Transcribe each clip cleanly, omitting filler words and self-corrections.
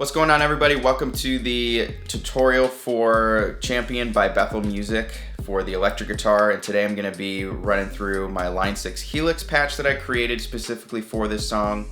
What's going on, everybody? Welcome to the tutorial for Champion by Bethel Music for the electric guitar, and today I'm going to be running through my Line 6 Helix patch that I created specifically for this song.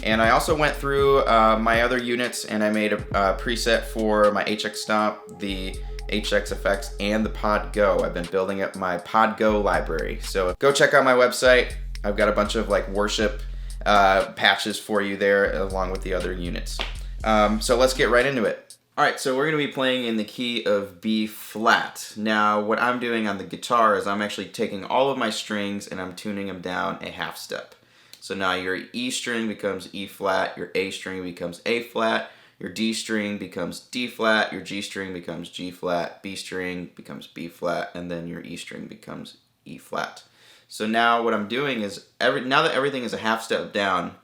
And I also went through my other units, and I made a preset for my HX Stomp, the HX effects, and the Pod Go. I've been building up my Pod Go library, so go check out my website. I've got a bunch of worship patches for you there along with the other units. So let's get right into it. Alright, so we're going to be playing in the key of B flat. Now what I'm doing on the guitar is I'm actually taking all of my strings and I'm tuning them down a half step. So now your E string becomes E flat, your A string becomes A flat, your D string becomes D flat, your G string becomes G flat, B string becomes B flat, and then your E string becomes E flat. So now what I'm doing is, now that everything is a half step down,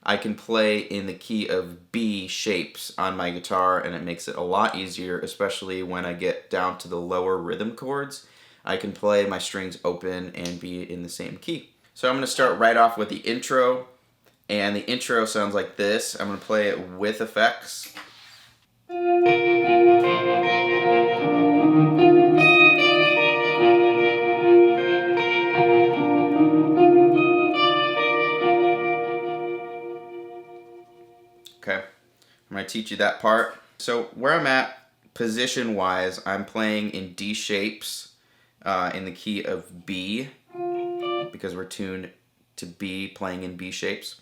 I can play in the key of B shapes on my guitar, and it makes it a lot easier, especially when I get down to the lower rhythm chords. I can play my strings open and be in the same key. So I'm going to start right off with the intro, and the intro sounds like this. I'm going to play it with effects. Okay, I'm going to teach you that part. So where I'm at position-wise, I'm playing in D shapes in the key of B because we're tuned to B, playing in B shapes.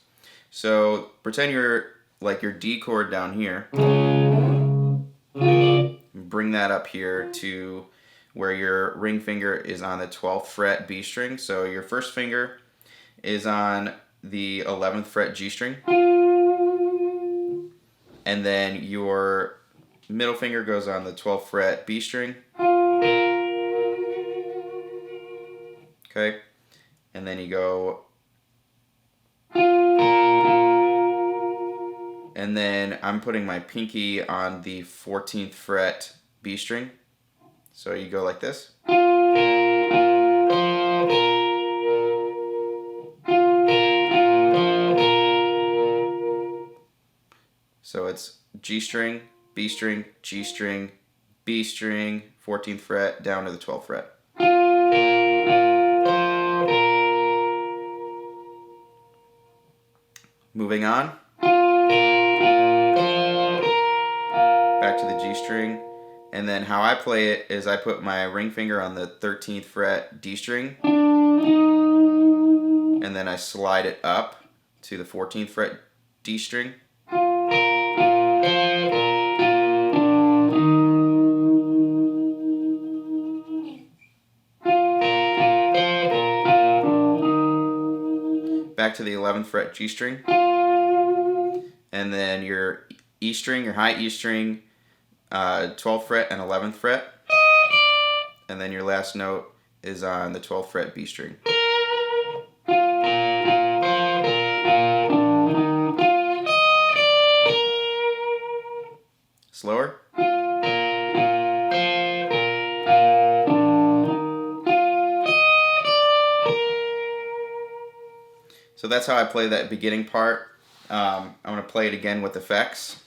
So pretend you're like your D chord down here. Bring that up here to where your ring finger is on the 12th fret B string. So your first finger is on the 11th fret G string. And then your middle finger goes on the 12th fret B string. Okay. And then you go. And then I'm putting my pinky on the 14th fret B string. So you go like this. So it's G string, B string, G string, B string, 14th fret, down to the 12th fret. Moving on. Back to the G string. And then how I play it is I put my ring finger on the 13th fret D string. And then I slide it up to the 14th fret D string. Back to the 11th fret G string, and then your E string, your high E string, 12th fret and 11th fret, and then your last note is on the 12th fret B string. Slower. So that's how I play that beginning part. I'm going to play it again with effects.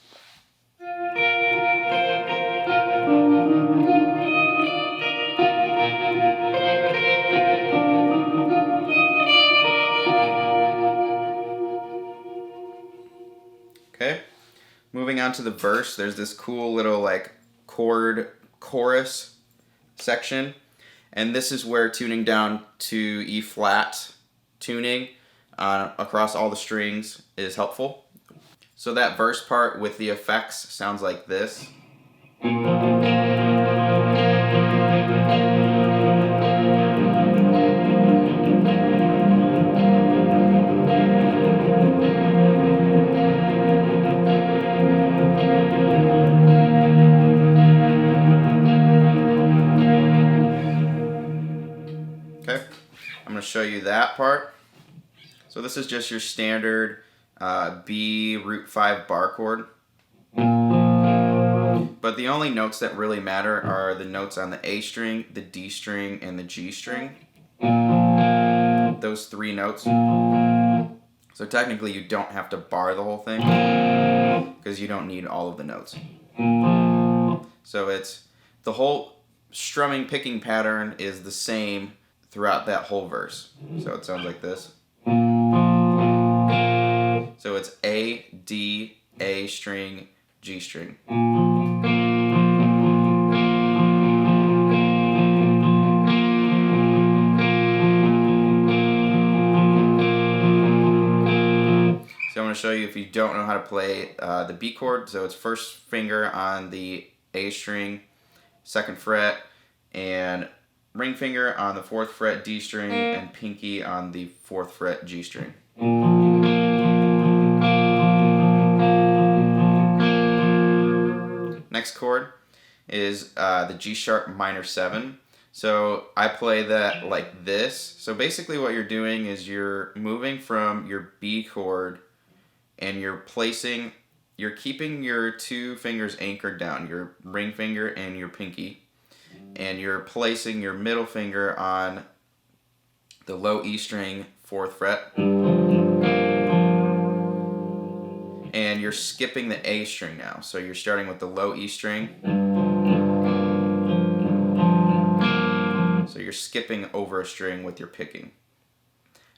Okay, moving on to the verse, there's this cool little chorus section, and this is where tuning down to E flat tuning across all the strings is helpful. So that verse part with the effects sounds like this. Okay, I'm going to show you that part. So this is just your standard B root 5 bar chord. But the only notes that really matter are the notes on the A string, the D string, and the G string. Those three notes. So technically you don't have to bar the whole thing because you don't need all of the notes. So it's the whole strumming picking pattern is the same throughout that whole verse. So it sounds like this. So it's A, D, A string, G string. So I'm going to show you if you don't know how to play the B chord. So it's first finger on the A string, 2nd fret, and ring finger on the 4th fret D string, and pinky on the 4th fret G string. Next chord is the G sharp minor 7. So I play that like this. So basically what you're doing is you're moving from your B chord and you're keeping your 2 fingers anchored down, your ring finger and your pinky, and you're placing your middle finger on the low E string, 4th fret, and you're skipping the A string now. So you're starting with the low E string. So you're skipping over a string with your picking.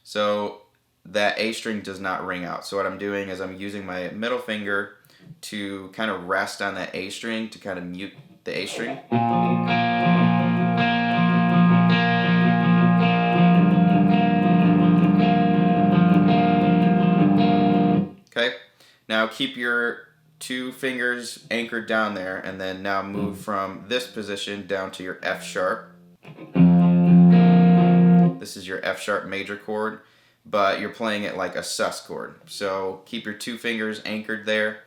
So that A string does not ring out. So what I'm doing is I'm using my middle finger to kind of rest on that A string to kind of mute the A string. Okay, now keep your 2 fingers anchored down there, and then now move from this position down to your F sharp. This is your F sharp major chord, but you're playing it like a sus chord. So keep your 2 fingers anchored there,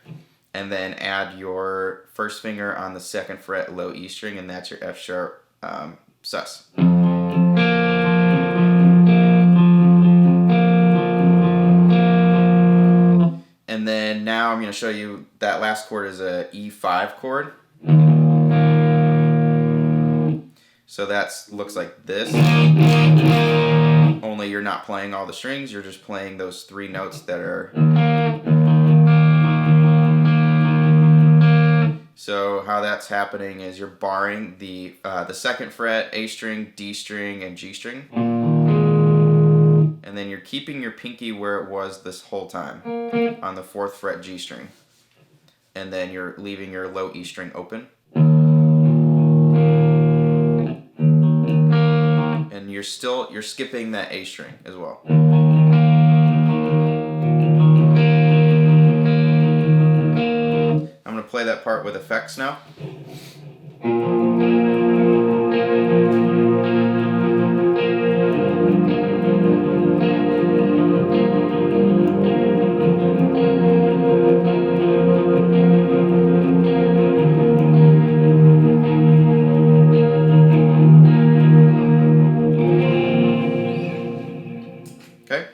and then add your first finger on the 2nd fret low E string, and that's your F sharp sus. And then now I'm going to show you that last chord is a E5 chord. So that looks like this. Only you're not playing all the strings, you're just playing those 3 notes that are. So how that's happening is you're barring the 2nd fret, A string, D string, and G string. And then you're keeping your pinky where it was this whole time, on the 4th fret G string. And then you're leaving your low E string open. And you're skipping that A string as well. I'm going to play that part with effects now. Okay,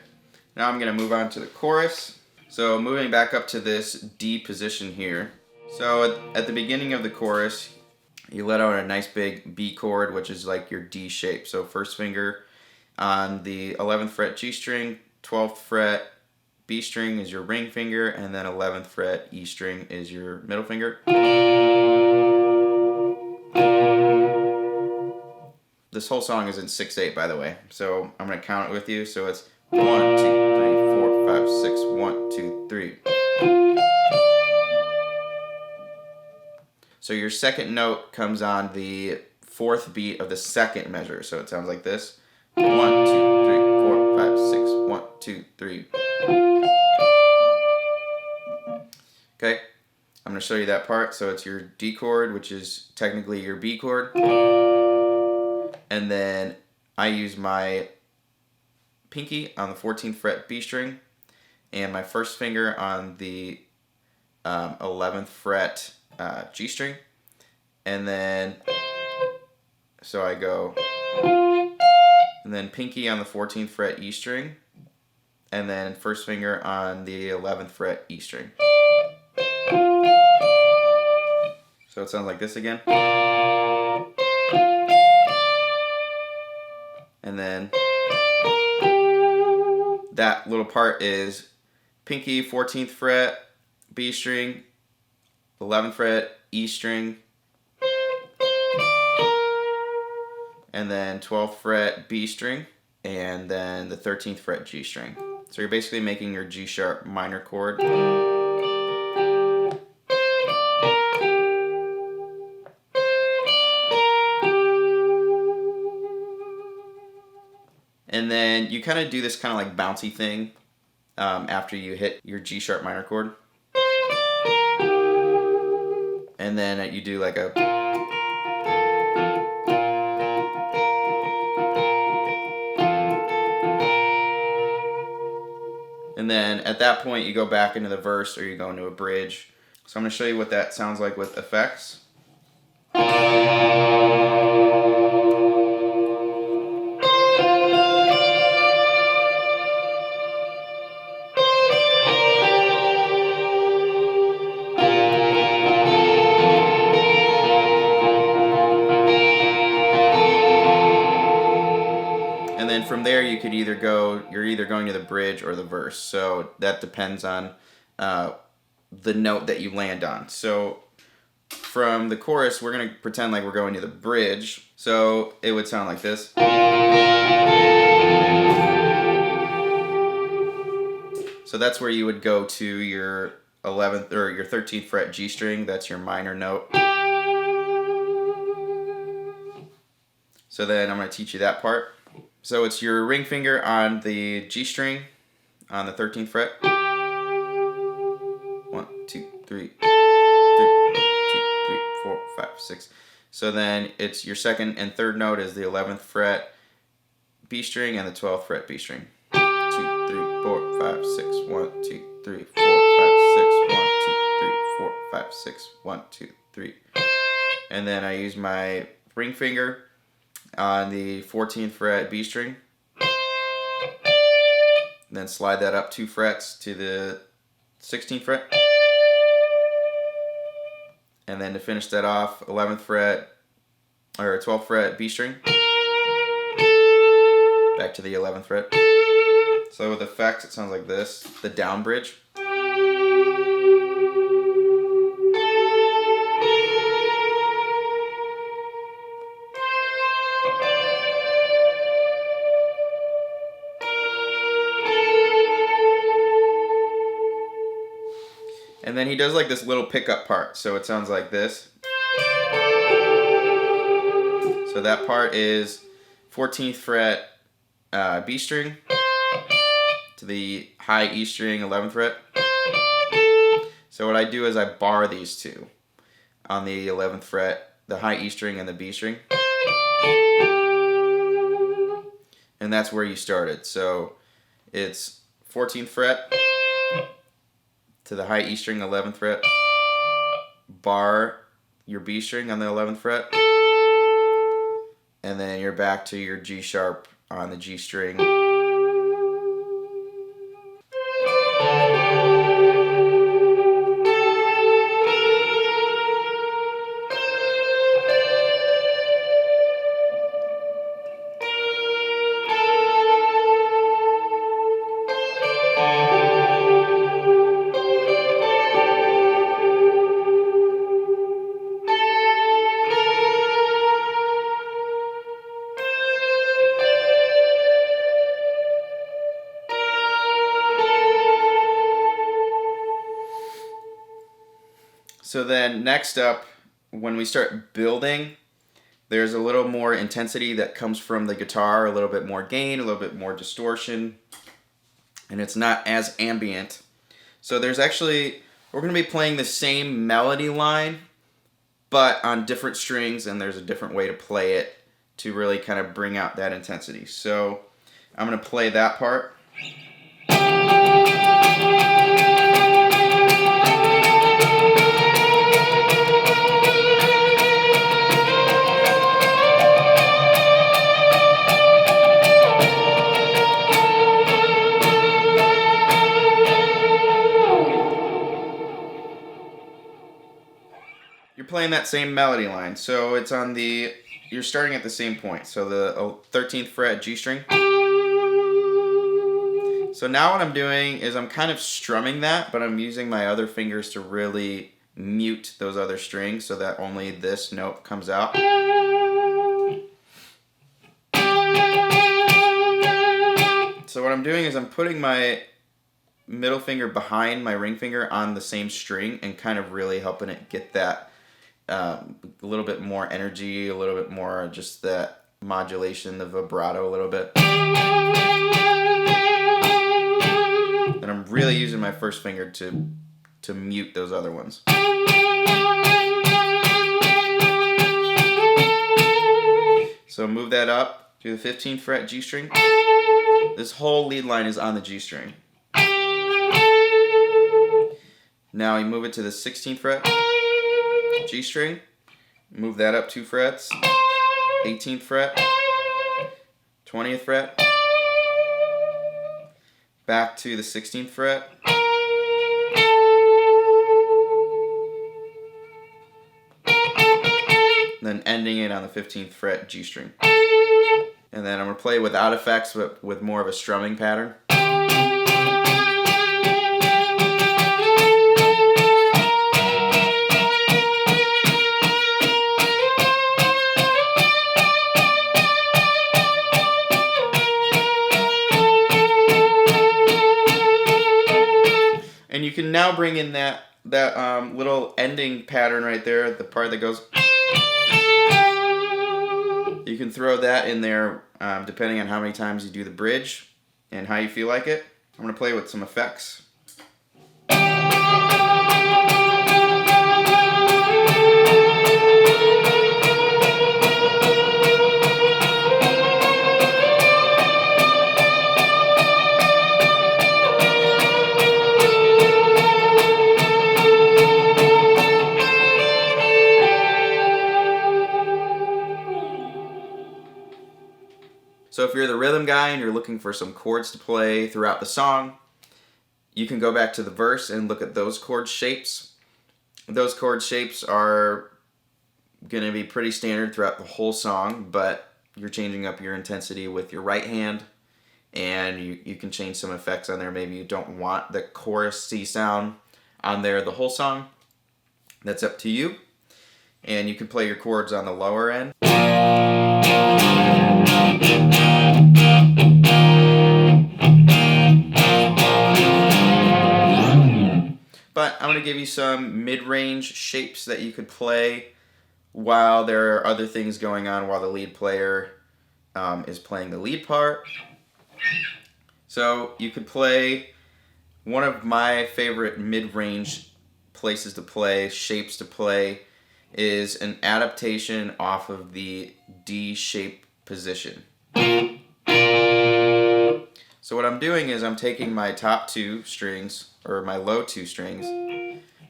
now I'm going to move on to the chorus. So moving back up to this D position here. So at the beginning of the chorus, you let out a nice big B chord, which is like your D shape. So first finger on the 11th fret G string, 12th fret B string is your ring finger, and then 11th fret E string is your middle finger. This whole song is in 6/8, by the way. So I'm going to count it with you. So it's 1, 2, 3, 4, 5, 6, 1, 2, 3. So your second note comes on the 4th beat of the 2nd measure. So it sounds like this. 1, 2, 3, 4, 5, 6, 1, 2, 3. Okay, I'm going to show you that part. So it's your D chord, which is technically your B chord. And then I use my pinky on the 14th fret B string and my first finger on the 11th fret G string. And then, so I go, and then pinky on the 14th fret E string, and then first finger on the 11th fret E string. So it sounds like this again. And then that little part is pinky, 14th fret, B string, 11th fret, E string, and then 12th fret, B string, and then the 13th fret, G string. So you're basically making your G sharp minor chord. And then you kind of do this kind of like bouncy thing after you hit your G sharp minor chord. And then you do like a... And then at that point you go back into the verse or you go into a bridge. So I'm going to show you what that sounds like with effects. And then from there you could either go, you're either going to the bridge or the verse. So that depends on the note that you land on. So from the chorus, we're going to pretend like we're going to the bridge. So it would sound like this. So that's where you would go to your 11th or your 13th fret G string. That's your minor note. So then I'm going to teach you that part. So it's your ring finger on the G string on the 13th fret. 1, 2, 3, 4, 5, 6. So then it's your second and third note is the 11th fret B string and the 12th fret B string. 2, 3, 4, 5, 6. 1, 2, 3, 4, 5, 6. 1, 2, 3, 4, 5, 6. 1, 2, 3. And then I use my ring finger on the 14th fret B string. Then slide that up 2 frets to the 16th fret. And then to finish that off, 11th fret or 12th fret B string. Back to the 11th fret. So with effects, it sounds like this, the down bridge. And then he does like this little pickup part, so it sounds like this. So that part is 14th fret B string to the high E string 11th fret. So what I do is I bar these two on the 11th fret, the high E string and the B string. And that's where you started. So it's 14th fret to the high E string 11th fret, bar your B string on the 11th fret, and then you're back to your G sharp on the G string. So then next up, when we start building, there's a little more intensity that comes from the guitar, a little bit more gain, a little bit more distortion, and it's not as ambient. So there's actually, we're going to be playing the same melody line, but on different strings, and there's a different way to play it to really kind of bring out that intensity. So I'm going to play that part. You're playing that same melody line, so it's on the, you're starting at the same point, so the 13th fret G string. So now what I'm doing is I'm kind of strumming that, but I'm using my other fingers to really mute those other strings so that only this note comes out. So what I'm doing is I'm putting my middle finger behind my ring finger on the same string and kind of really helping it get that a little bit more energy, a little bit more just that modulation, the vibrato a little bit. And I'm really using my first finger to mute those other ones. So move that up to the 15th fret G string. This whole lead line is on the G string. Now you move it to the 16th fret G string. Move that up 2 frets. 18th fret. 20th fret. Back to the 16th fret. Then ending it on the 15th fret G string. And then I'm going to play without effects, but with more of a strumming pattern. And you can now bring in that little ending pattern right there, the part that goes. You can throw that in there depending on how many times you do the bridge and how you feel like it. I'm going to play with some effects. So if you're the rhythm guy and you're looking for some chords to play throughout the song, you can go back to the verse and look at those chord shapes. Those chord shapes are going to be pretty standard throughout the whole song, but you're changing up your intensity with your right hand, and you can change some effects on there. Maybe you don't want the chorus-y sound on there the whole song. That's up to you. And you can play your chords on the lower end. But I'm going to give you some mid-range shapes that you could play while there are other things going on while the lead player is playing the lead part. So you could play one of my favorite mid-range places to play, shapes to play, is an adaptation off of the D shape position. So what I'm doing is I'm taking my top 2 strings, or my low 2 strings,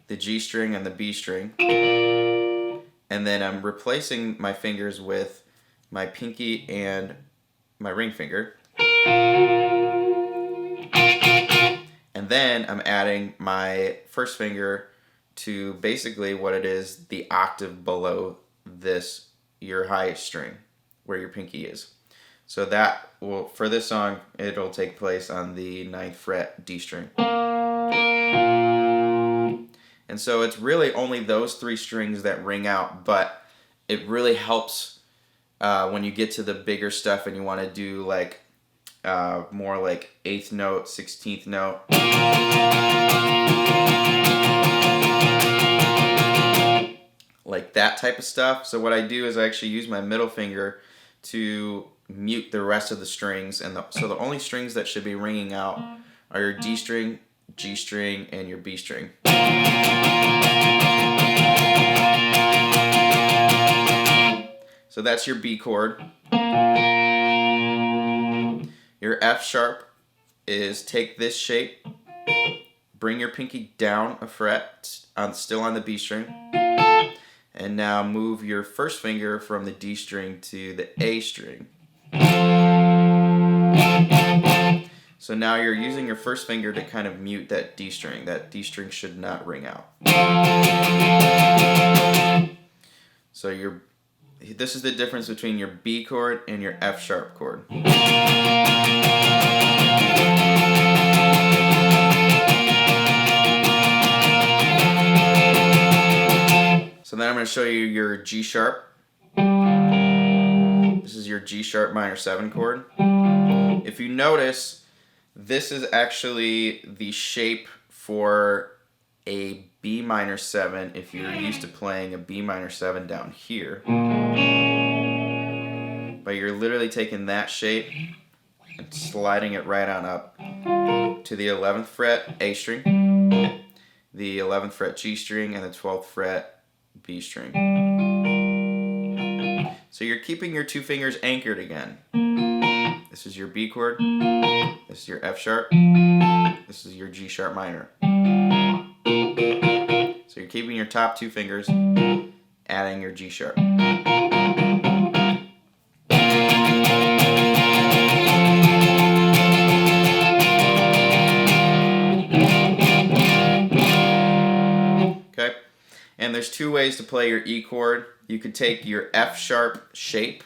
the G string and the B string, and then I'm replacing my fingers with my pinky and my ring finger. And then I'm adding my first finger to basically what it is, the octave below this, your highest string, where your pinky is. So that will, for this song, it'll take place on the 9th fret D string. And so it's really only those 3 strings that ring out, but it really helps when you get to the bigger stuff and you want to do like more like 8th note, 16th note. Like that type of stuff. So what I do is I actually use my middle finger to mute the rest of the strings, and so the only strings that should be ringing out are your D string, G string, and your B string. So that's your B chord. Your F sharp is take this shape, bring your pinky down a fret, still on the B string, and now move your first finger from the D string to the A string. So now you're using your first finger to kind of mute that D string. That D string should not ring out. So this is the difference between your B chord and your F sharp chord. So then I'm going to show you your G sharp. This is your G sharp minor 7 chord. If you notice, this is actually the shape for a B minor 7 if you're used to playing a B minor 7 down here. But you're literally taking that shape and sliding it right on up to the 11th fret A string, the 11th fret G string, and the 12th fret B string. So you're keeping your 2 fingers anchored again. This is your B chord, this is your F sharp, this is your G sharp minor. So you're keeping your top 2 fingers, adding your G sharp. Okay, and there's 2 ways to play your E chord. You could take your F sharp shape,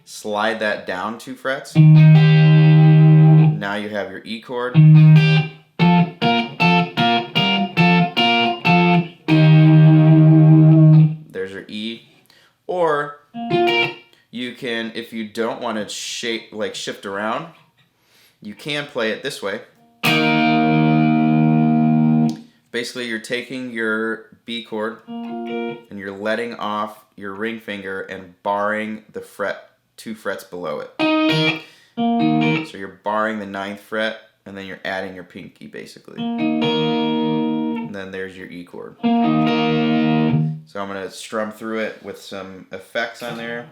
slide that down 2 frets. Now you have your E chord. There's your E. Or you can, if you don't want to shift around, you can play it this way. Basically, you're taking your B chord and you're letting off your ring finger and barring the 2 frets below it. So you're barring the 9th fret and then you're adding your pinky basically. And then there's your E chord. So I'm going to strum through it with some effects on there.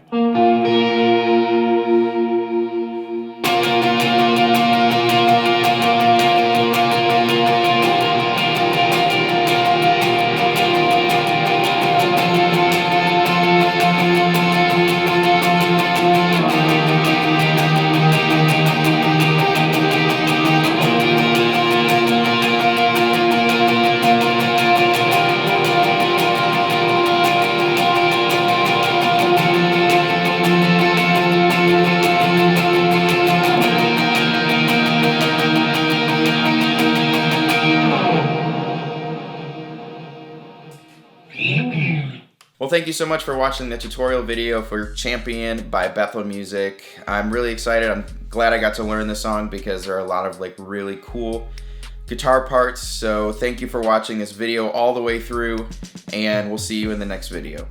Well, thank you so much for watching the tutorial video for Champion by Bethel Music. I'm really excited. I'm glad I got to learn this song because there are a lot of really cool guitar parts. So thank you for watching this video all the way through, and we'll see you in the next video.